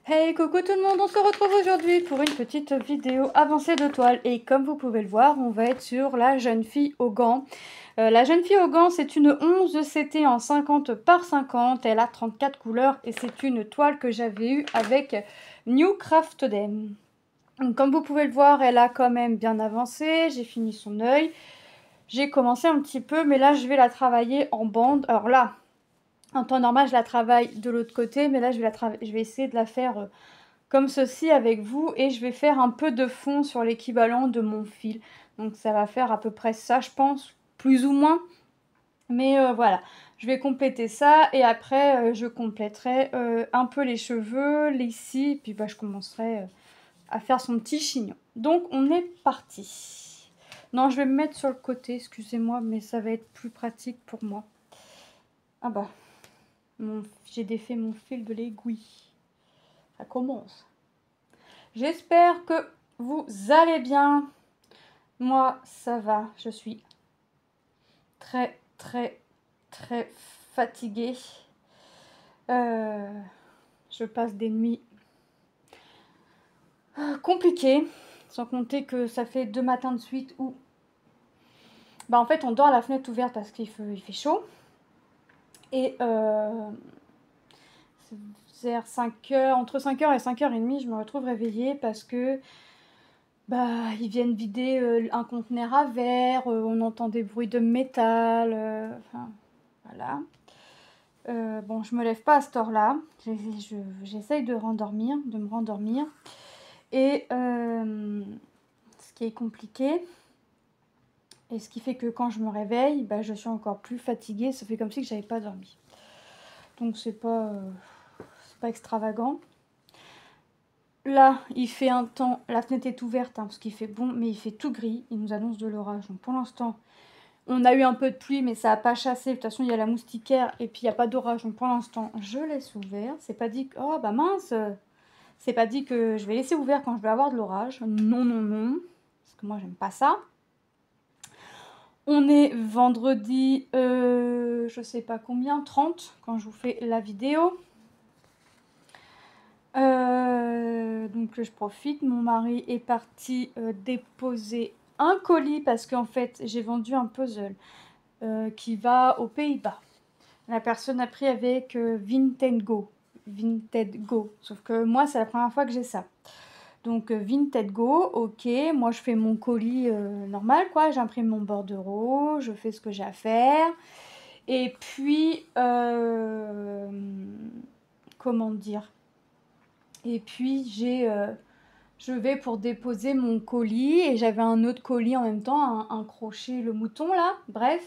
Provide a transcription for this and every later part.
Hey, coucou tout le monde, on se retrouve aujourd'hui pour une petite vidéo avancée de toile. Et comme vous pouvez le voir, on va être sur la jeune fille aux gants. La jeune fille aux gants, c'est une 11 CT en 50 par 50. Elle a 34 couleurs et c'est une toile que j'avais eue avec New Craft Dem. Donc, comme vous pouvez le voir, elle a quand même bien avancé. J'ai fini son œil. J'ai commencé un petit peu, mais là, je vais la travailler en bande. Alors là, en temps normal, je la travaille de l'autre côté, mais là, je vais essayer de la faire comme ceci avec vous et je vais faire un peu de fond sur l'équivalent de mon fil. Donc ça va faire à peu près ça, je pense, plus ou moins. Mais voilà, je vais compléter ça et après je compléterai un peu les cheveux, ici, et puis bah, je commencerai à faire son petit chignon. Donc on est parti. Non, je vais me mettre sur le côté, excusez-moi, mais ça va être plus pratique pour moi. Ah bah, j'ai défait mon fil de l'aiguille. Ça commence. J'espère que vous allez bien. Moi, ça va. Je suis très, très, très fatiguée. Je passe des nuits compliquées. Sans compter que ça fait 2 matins de suite où... Bah en fait, on dort à la fenêtre ouverte parce qu'il fait chaud. Et vers 5h, entre 5h et 5h30, je me retrouve réveillée parce que... Bah, ils viennent vider un conteneur à verre, on entend des bruits de métal, enfin, voilà. Bon, je me lève pas à cette heure-là, j'essaye de me rendormir. Et ce qui est compliqué, et ce qui fait que quand je me réveille, bah, je suis encore plus fatiguée, ça fait comme si que j'avais pas dormi. Donc c'est pas extravagant. Là, il fait un temps, la fenêtre est ouverte parce qu'il fait bon, mais il fait tout gris, il nous annonce de l'orage. Donc pour l'instant, on a eu un peu de pluie, mais ça n'a pas chassé. De toute façon, il y a la moustiquaire et puis il n'y a pas d'orage. Donc pour l'instant, je laisse ouvert. C'est pas dit que... Oh bah mince, c'est pas dit que je vais laisser ouvert quand je vais avoir de l'orage. Non, non, non. Parce que moi, j'aime pas ça. On est vendredi, je sais pas combien, 30, quand je vous fais la vidéo. Donc je profite. Mon mari est parti déposer un colis parce qu'en fait, j'ai vendu un puzzle qui va aux Pays-Bas. La personne a pris avec Vinted Go. Sauf que moi, c'est la première fois que j'ai ça. Donc Vinted Go, ok. Moi, je fais mon colis normal, quoi. J'imprime mon bordereau, je fais ce que j'ai à faire. Et puis, comment dire? Et puis, je vais pour déposer mon colis. Et j'avais un autre colis en même temps, un crochet, le mouton, là. Bref.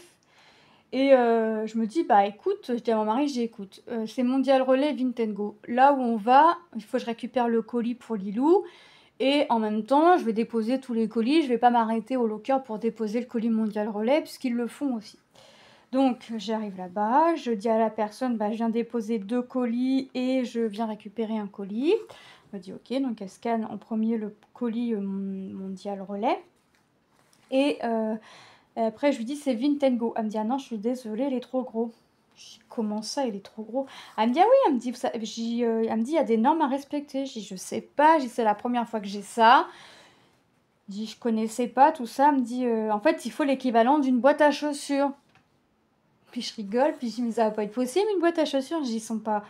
Et je me dis, bah écoute, je dis à mon mari, j'écoute, c'est Mondial Relais Vinted Go. Là où on va, il faut que je récupère le colis pour Lilou. Et en même temps, je vais déposer tous les colis. Je vais pas m'arrêter au locker pour déposer le colis Mondial Relais, puisqu'ils le font aussi. Donc j'arrive là-bas, je dis à la personne, bah, je viens déposer 2 colis et je viens récupérer un colis. Elle me dit ok, donc elle scanne en premier le colis Mondial Relais. Et après, je lui dis c'est Vinted Go. Elle me dit ah non, je suis désolée, il est trop gros. Je dis comment ça, il est trop gros? Elle me dit ah oui, elle me dit, elle me dit il y a des normes à respecter. Je dis je sais pas, c'est la première fois que j'ai ça. Je dis je connaissais pas tout ça. Elle me dit en fait il faut l'équivalent d'une boîte à chaussures. Puis je rigole, puis je dis mais ça va pas être possible une boîte à chaussures. Je dis ils sont pas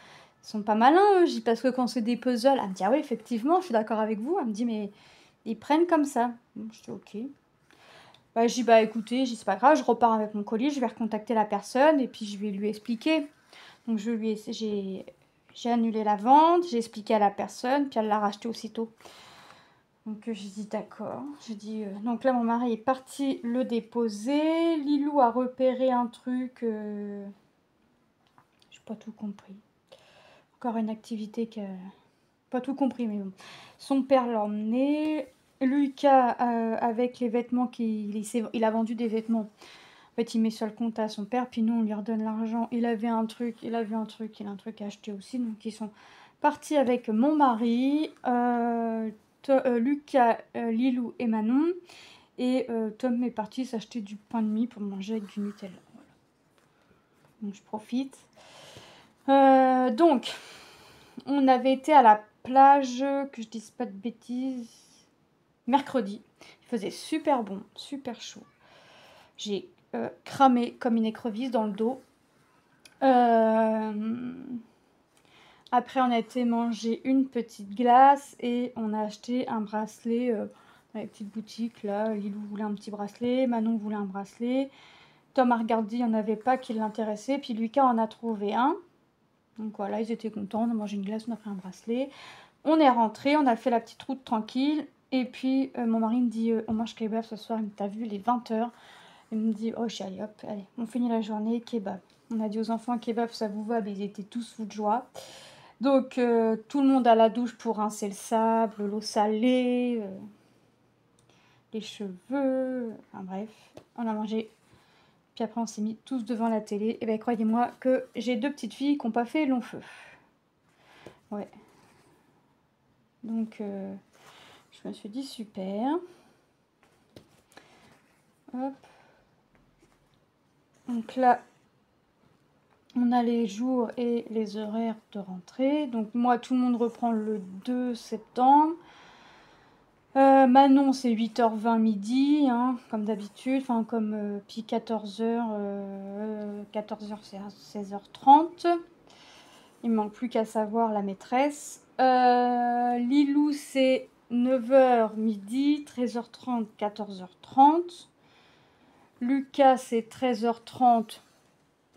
malins eux. Je dis parce que quand c'est des puzzles, elle me dit ah oui effectivement, je suis d'accord avec vous. Elle me dit mais ils prennent comme ça. Je dis ok. Bah, je dis bah écoutez, je dis c'est pas grave, je repars avec mon colis, je vais recontacter la personne et puis je vais lui expliquer. Donc j'ai annulé la vente, j'ai expliqué à la personne, puis elle l'a racheté aussitôt. Donc j'ai dit d'accord. J'ai dit donc là mon mari est parti le déposer. Lilou a repéré un truc. J'ai pas tout compris. Encore une activité que pas tout compris mais bon. Son père l'a emmené. Lucas avec les vêtements il a vendu des vêtements. En fait, il met sur le compte à son père, puis nous, on lui redonne l'argent. Il a un truc à acheter aussi. Donc, ils sont partis avec mon mari, Lucas, Lilou et Manon. Et Tom est parti s'acheter du pain de mie pour manger avec du Nutella. Voilà. Donc, je profite. Donc, On avait été à la plage, que je dise pas de bêtises, mercredi. Il faisait super bon, super chaud. J'ai cramé comme une écrevisse dans le dos. Après, on a été manger une petite glace et on a acheté un bracelet dans les petites boutiques. Là, Lilou voulait un petit bracelet, Manon voulait un bracelet. Tom a regardé, il n'y en avait pas qui l'intéressait. Puis Lucas en a trouvé un. Donc voilà, ils étaient contents. On a mangé une glace, on a pris un bracelet. On est rentré, on a fait la petite route tranquille. Et puis mon mari me dit on mange kebab ce soir. Il me dit t'as vu, il est 20h. Il me dit oh chérie, hop, allez, on finit la journée, kebab. On a dit aux enfants kebab, ça vous va, mais ils étaient tous fous de joie. Donc tout le monde à la douche pour rincer le sable, l'eau salée, les cheveux, enfin bref, on a mangé. Puis après on s'est mis tous devant la télé. Et bien croyez-moi que j'ai 2 petites filles qui n'ont pas fait long feu. Ouais. Donc je me suis dit super. Hop. Donc là, on a les jours et les horaires de rentrée. Donc moi, tout le monde reprend le 2 septembre. Manon, c'est 8h20 midi, hein, comme d'habitude. Enfin, comme puis 14h, 14h c'est à 16h30. Il me manque plus qu'à savoir la maîtresse. Lilou, c'est 9h midi, 13h30, 14h30. Lucas, c'est 13h30,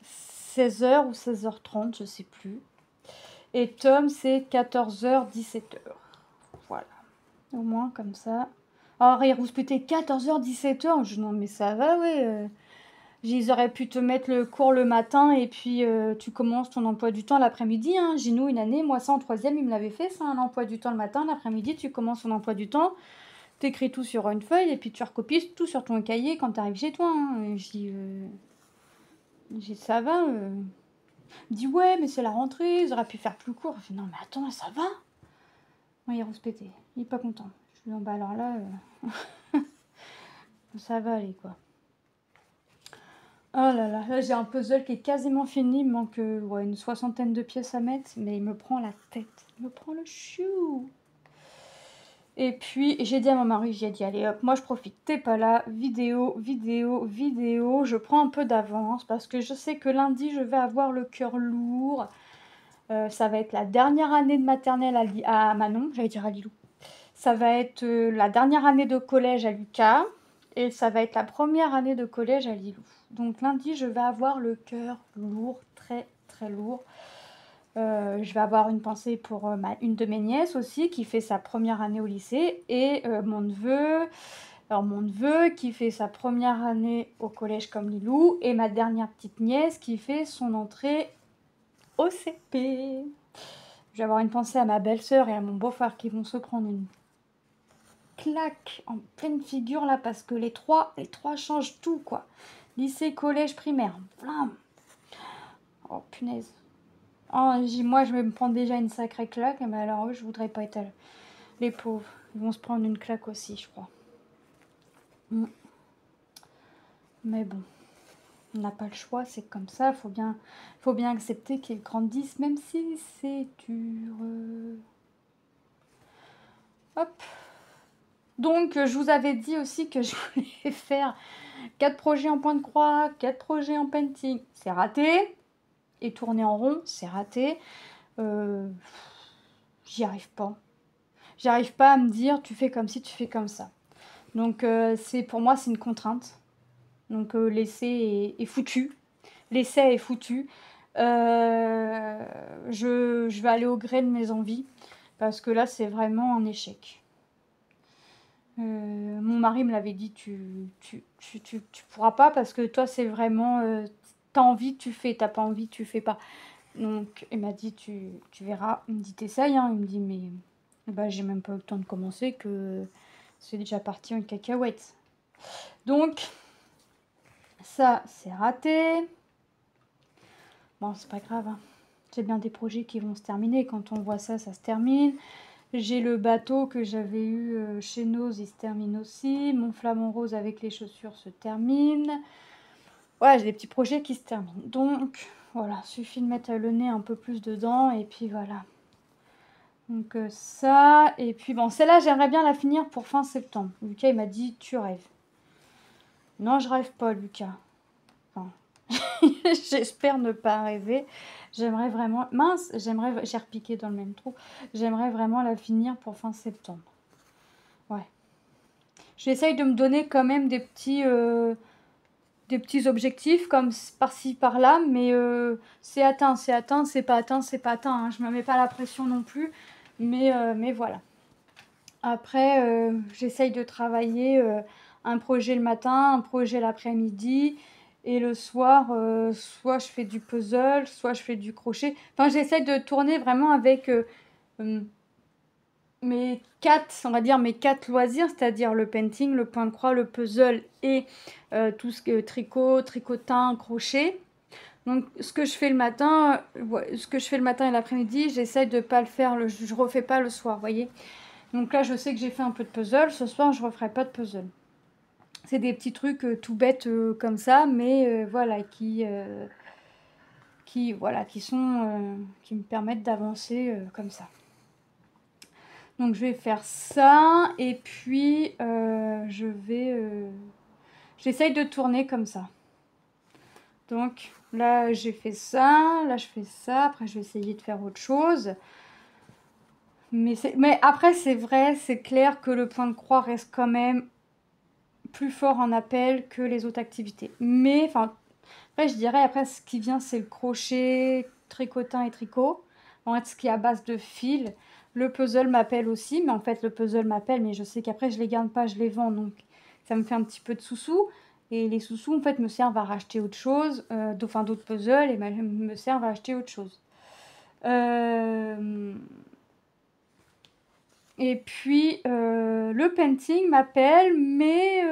16h ou 16h30, je sais plus. Et Tom, c'est 14h, 17h. Voilà. Au moins, comme ça. Alors, il rouspétait 14h, 17h. Je dis, non, mais ça va, ouais. Ils auraient pu te mettre le cours le matin et puis tu commences ton emploi du temps l'après-midi. Hein. Ginou, une année, moi, ça en 3e, il me l'avait fait, ça, un emploi du temps le matin. L'après-midi, tu commences ton emploi du temps. Tu écris tout sur une feuille et puis tu recopies tout sur ton cahier quand tu arrives chez toi. Hein. Je dis, ça va. Il me dit, ouais, mais c'est la rentrée, ils auraient pu faire plus court. Je dis, non, mais attends, ça va. Moi, il rouspétait. Il est pas content. Je lui dis, bah alors là, ça va aller, quoi. Oh là là, là j'ai un puzzle qui est quasiment fini, il me manque ouais, une 60aine de pièces à mettre, mais il me prend la tête, il me prend le chou. Et puis j'ai dit à mon mari, j'ai dit allez hop, moi je profite, t'es pas là, vidéo, vidéo, vidéo, je prends un peu d'avance parce que je sais que lundi je vais avoir le cœur lourd. Ça va être la dernière année de maternelle à Manon, j'allais dire à Lilou. Ça va être la dernière année de collège à Lucas et ça va être la première année de collège à Lilou. Donc lundi, je vais avoir le cœur lourd, très très lourd. Je vais avoir une pensée pour une de mes nièces aussi qui fait sa première année au lycée et mon neveu. Alors mon neveu qui fait sa première année au collège comme Lilou et ma dernière petite nièce qui fait son entrée au CP. Je vais avoir une pensée à ma belle-sœur et à mon beau-frère qui vont se prendre une claque en pleine figure là parce que les trois changent tout quoi. Lycée, collège, primaire. Blam. Oh punaise. Oh, moi je vais me prendre déjà une sacrée claque, mais alors eux je voudrais pas être les pauvres. Ils vont se prendre une claque aussi je crois. Mais bon, on n'a pas le choix, c'est comme ça, faut bien accepter qu'ils grandissent même si c'est dur. Hop. Donc je vous avais dit aussi que je voulais faire 4 projets en point de croix, 4 projets en painting. C'est raté. Et tourner en rond, c'est raté. J'y arrive pas. J'arrive pas à me dire tu fais comme ci, tu fais comme ça. Donc pour moi c'est une contrainte. Donc l'essai est foutu. L'essai est foutu. Je vais aller au gré de mes envies parce que là c'est vraiment un échec. Mon mari me l'avait dit tu pourras pas parce que toi c'est vraiment t'as envie tu fais, t'as pas envie tu fais pas. Donc il m'a dit tu verras. Il me dit t'essayes hein. Il me dit mais bah, j'ai même pas eu le temps de commencer que c'est déjà parti en cacahuète. Donc ça c'est raté. Bon c'est pas grave. Hein. C'est bien des projets qui vont se terminer. Quand on voit ça, ça se termine. J'ai le bateau que j'avais eu chez Nose, il se termine aussi. Mon flamant rose avec les chaussures se termine. Voilà, j'ai des petits projets qui se terminent. Donc, voilà, suffit de mettre le nez un peu plus dedans et puis voilà. Donc ça, et puis bon, celle-là, j'aimerais bien la finir pour fin septembre. Lucas, il m'a dit, tu rêves. Non, je rêve pas, Lucas. Enfin, j'espère ne pas rêver. J'aimerais vraiment... Mince, j'aimerais... J'ai repiqué dans le même trou. J'aimerais vraiment la finir pour fin septembre. Ouais. J'essaye de me donner quand même des petits objectifs comme par-ci, par-là, mais c'est atteint, c'est pas atteint, c'est pas atteint. Hein. Je me mets pas la pression non plus, mais voilà. Après, j'essaye de travailler un projet le matin, un projet l'après-midi, et le soir, soit je fais du puzzle, soit je fais du crochet. Enfin, j'essaye de tourner vraiment avec mes mes quatre loisirs, c'est-à-dire le painting, le point de croix, le puzzle et tout ce que tricot, tricotin, crochet. Donc ce que je fais le matin, et l'après-midi, j'essaye de pas le faire, je refais pas le soir, vous voyez. Donc là, je sais que j'ai fait un peu de puzzle. Ce soir, je referai pas de puzzle. C'est des petits trucs tout bêtes comme ça, mais voilà, qui me permettent d'avancer comme ça. Donc je vais faire ça et puis j'essaye de tourner comme ça. Donc là j'ai fait ça, là je fais ça, après je vais essayer de faire autre chose. Mais après c'est vrai, c'est clair que le point de croix reste quand même plus fort en appel que les autres activités. Mais enfin, après je dirais, après ce qui vient c'est le crochet, tricotin et tricot. En fait ce qui est à base de fil. Le puzzle m'appelle aussi, mais en fait le puzzle m'appelle, mais je sais qu'après je les garde pas, je les vends, donc ça me fait un petit peu de sous-sous. Et les sous-sous en fait me servent à racheter autre chose, d'autres puzzles, et me servent à acheter autre chose. Et puis le painting m'appelle, mais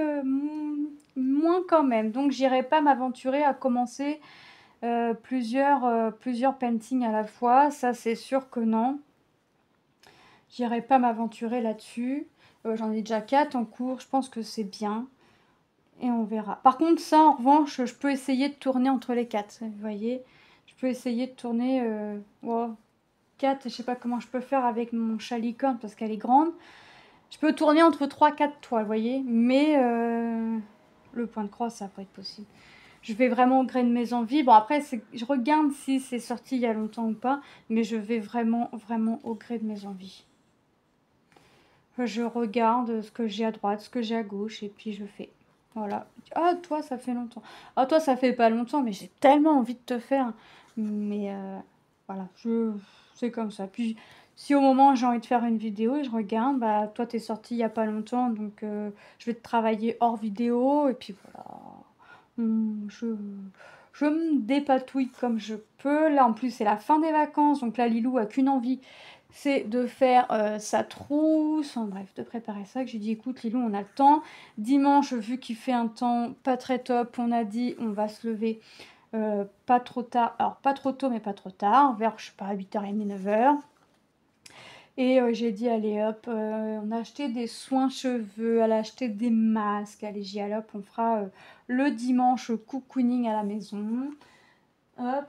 moins quand même. Donc j'irai pas m'aventurer à commencer plusieurs paintings à la fois. Ça c'est sûr que non. J'irai pas m'aventurer là-dessus. J'en ai déjà 4 en cours, je pense que c'est bien. Et on verra. Par contre, ça, en revanche, je peux essayer de tourner entre les 4. Vous voyez, je peux essayer de tourner 4. Je sais pas comment je peux faire avec mon chalicorne parce qu'elle est grande. Je peux tourner entre 3-4 toiles, vous voyez. Mais le point de croix, ça va pas être possible. Je vais vraiment au gré de mes envies. Bon, après, je regarde si c'est sorti il y a longtemps ou pas. Mais je vais vraiment, vraiment au gré de mes envies. Je regarde ce que j'ai à droite, ce que j'ai à gauche, et puis je fais. Voilà. Ah, toi, ça fait longtemps. Ah, toi, ça fait pas longtemps, mais j'ai tellement envie de te faire. Mais voilà, c'est comme ça. Puis, si au moment j'ai envie de faire une vidéo et je regarde, bah, toi, t'es sorti il y a pas longtemps, donc je vais te travailler hors vidéo, et puis voilà. Je me dépatouille comme je peux. Là, en plus, c'est la fin des vacances, donc là, Lilou a qu'une envie, c'est de faire sa trousse, enfin, bref, de préparer ça. Que j'ai dit, écoute Lilou, on a le temps. Dimanche, vu qu'il fait un temps pas très top, on a dit, on va se lever pas trop tard, alors pas trop tôt, mais pas trop tard, vers, je sais pas, 8h30, 9h. Et j'ai dit, allez hop, on a acheté des soins cheveux, elle a acheté des masques, allez j'y allez hop, on fera le dimanche cocooning à la maison. Hop.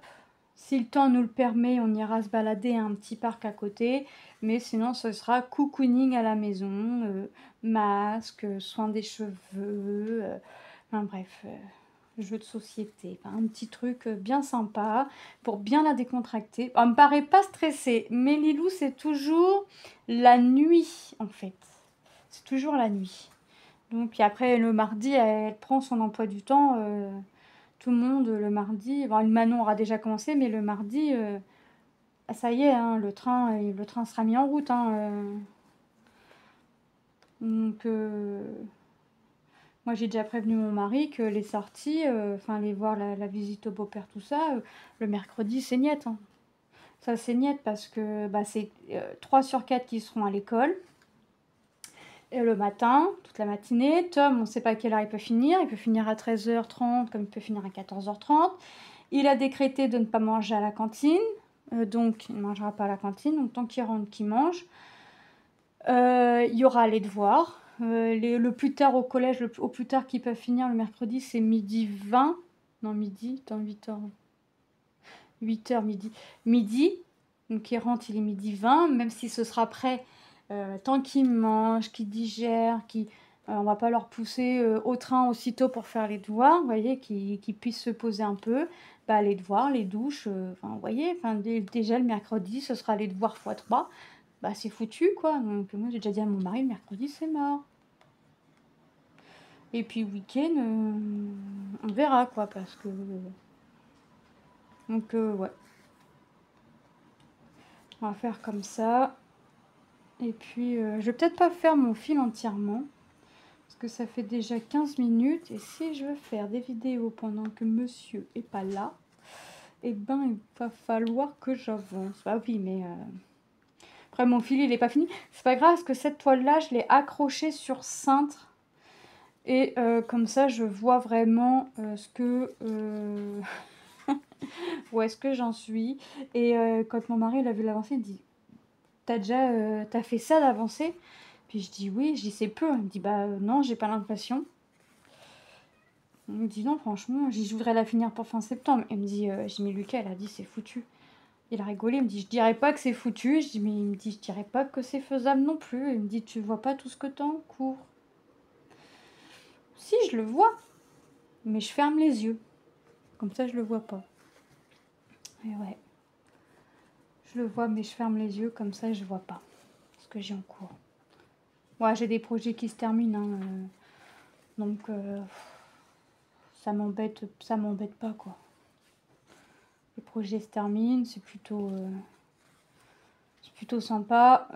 Si le temps nous le permet, on ira se balader à un petit parc à côté. Mais sinon, ce sera cocooning à la maison, masque, soin des cheveux, enfin bref, jeu de société. Enfin, un petit truc bien sympa pour bien la décontracter. Elle me paraît pas stressée, mais Lilou, c'est toujours la nuit en fait. C'est toujours la nuit. Donc, puis après, le mardi, elle prend son emploi du temps. Tout le monde le mardi, bon, Manon aura déjà commencé, mais le mardi, ça y est, hein, le train sera mis en route. Hein, donc, moi j'ai déjà prévenu mon mari que les sorties, enfin aller voir la visite au beau-père, tout ça, le mercredi c'est niet. Hein. Ça c'est niet parce que bah, c'est 3 sur 4 qui seront à l'école. Et le matin, toute la matinée, Tom, on ne sait pas à quelle heure il peut finir à 13h30 comme il peut finir à 14h30. Il a décrété de ne pas manger à la cantine, donc il ne mangera pas à la cantine, donc tant qu'il rentre, qu'il mange. Il y aura les devoirs. Le plus tard au collège, au plus tard qu'ils peuvent finir le mercredi, c'est midi 20. Non, midi, dans 8h. 8h, midi. Midi. Donc il rentre, il est 12h20, même si ce sera prêt, tant qu'il mange, qu'il digère, on va pas leur pousser au train aussitôt pour faire les devoirs, vous voyez, qu'ils puissent se poser un peu, bah, les devoirs, les douches, enfin, vous voyez, enfin, déjà le mercredi, ce sera les devoirs x3, bah c'est foutu quoi. Donc moi j'ai déjà dit à mon mari, le mercredi c'est mort. Et puis le week-end, on verra quoi, parce que... Donc ouais, on va faire comme ça. Et puis je vais peut-être pas faire mon fil entièrement, parce que ça fait déjà 15 minutes. Et si je veux faire des vidéos pendant que monsieur est pas là, eh ben il va falloir que j'avance. Bah oui, mais... Après mon fil il est pas fini. C'est pas grave, parce que cette toile là, je l'ai accrochée sur cintre. Et comme ça, je vois vraiment ce que... où est-ce que j'en suis. Et quand mon mari il a vu l'avancer, il me dit, t'as fait ça d'avancer? Puis je dis oui, je dis c'est peu. Il me dit bah non, j'ai pas l'impression. Il me dit non, franchement, je voudrais la finir pour fin septembre. Il me dit, j'ai dis mais Lucas, elle a dit c'est foutu. Il a rigolé, il me dit je dirais pas que c'est foutu. Je dis mais il me dit je dirais pas que c'est faisable non plus. Il me dit tu vois pas tout ce que t'as en cours. Si, je le vois, mais je ferme les yeux. Comme ça, je le vois pas. Et ouais. Je le vois, mais je ferme les yeux, comme ça, je vois pas ce que j'ai en cours. Ouais, j'ai des projets qui se terminent, hein, donc ça m'embête pas, quoi. Les projets se terminent, c'est plutôt sympa.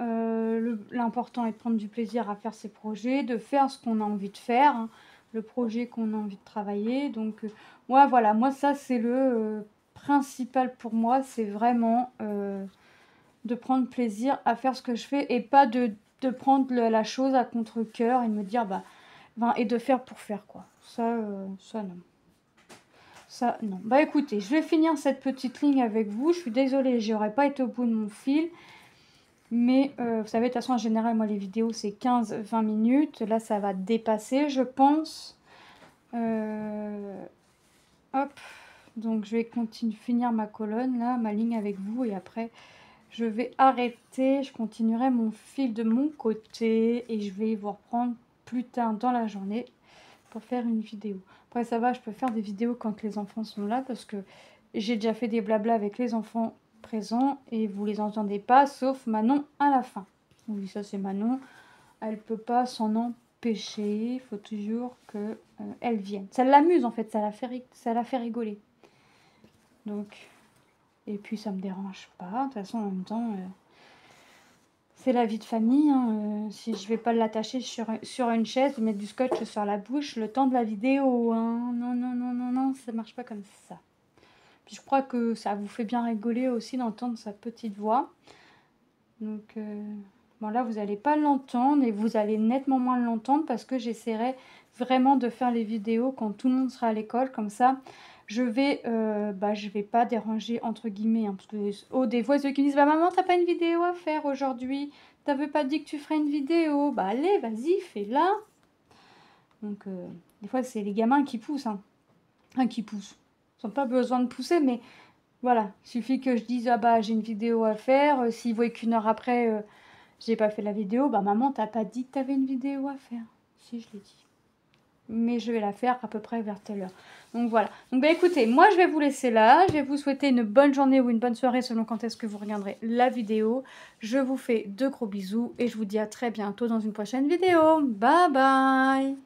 L'important est de prendre du plaisir à faire ces projets, de faire ce qu'on a envie de faire, hein, le projet qu'on a envie de travailler. Donc, ouais, voilà, moi, ça, c'est le principal pour moi, c'est vraiment de prendre plaisir à faire ce que je fais et pas de prendre la chose à contre-cœur et de me dire, et de faire pour faire, quoi. Ça non. Ça, non. Bah écoutez, je vais finir cette petite ligne avec vous. Je suis désolée, j'aurais pas été au bout de mon fil. Mais vous savez, de toute façon, en général, moi, les vidéos, c'est 15-20 minutes. Là, ça va dépasser, je pense. Hop. Donc, je vais finir ma colonne, là, ma ligne avec vous. Et après, je vais arrêter. Je continuerai mon fil de mon côté. Et je vais vous reprendre plus tard dans la journée pour faire une vidéo. Après, ça va, je peux faire des vidéos quand les enfants sont là. Parce que j'ai déjà fait des blabla avec les enfants présents et vous les entendez pas, sauf Manon à la fin. Oui, ça c'est Manon. Elle peut pas s'en empêcher. Il faut toujours que elle vienne. Ça l'amuse en fait, ça la fait rigoler. Donc, et puis ça me dérange pas. De toute façon, en même temps, c'est la vie de famille. Hein. Si je vais pas l'attacher sur une chaise, mettre du scotch sur la bouche le temps de la vidéo. Hein. Non, non, non, non, non, ça marche pas comme ça. Puis je crois que ça vous fait bien rigoler aussi d'entendre sa petite voix. Donc, bon là, vous n'allez pas l'entendre et vous allez nettement moins l'entendre parce que j'essaierai vraiment de faire les vidéos quand tout le monde sera à l'école. Comme ça, je vais pas déranger entre guillemets. Hein, parce que des fois, ceux qui me disent, maman, t'as pas une vidéo à faire aujourd'hui? T'avais pas dit que tu ferais une vidéo? Bah allez, vas-y, fais-la. Donc, des fois, c'est les gamins qui poussent. Hein. Enfin, qui poussent. Ils n'ont pas besoin de pousser, mais voilà. Il suffit que je dise, ah bah j'ai une vidéo à faire. S'ils voient qu'une heure après, j'ai pas fait la vidéo, bah maman, t'as pas dit que t'avais une vidéo à faire? Si, je l'ai dit. Mais je vais la faire à peu près vers telle heure. Donc voilà. Donc bah écoutez, moi je vais vous laisser là. Je vais vous souhaiter une bonne journée ou une bonne soirée selon quand est-ce que vous regarderez la vidéo. Je vous fais de gros bisous et je vous dis à très bientôt dans une prochaine vidéo. Bye bye!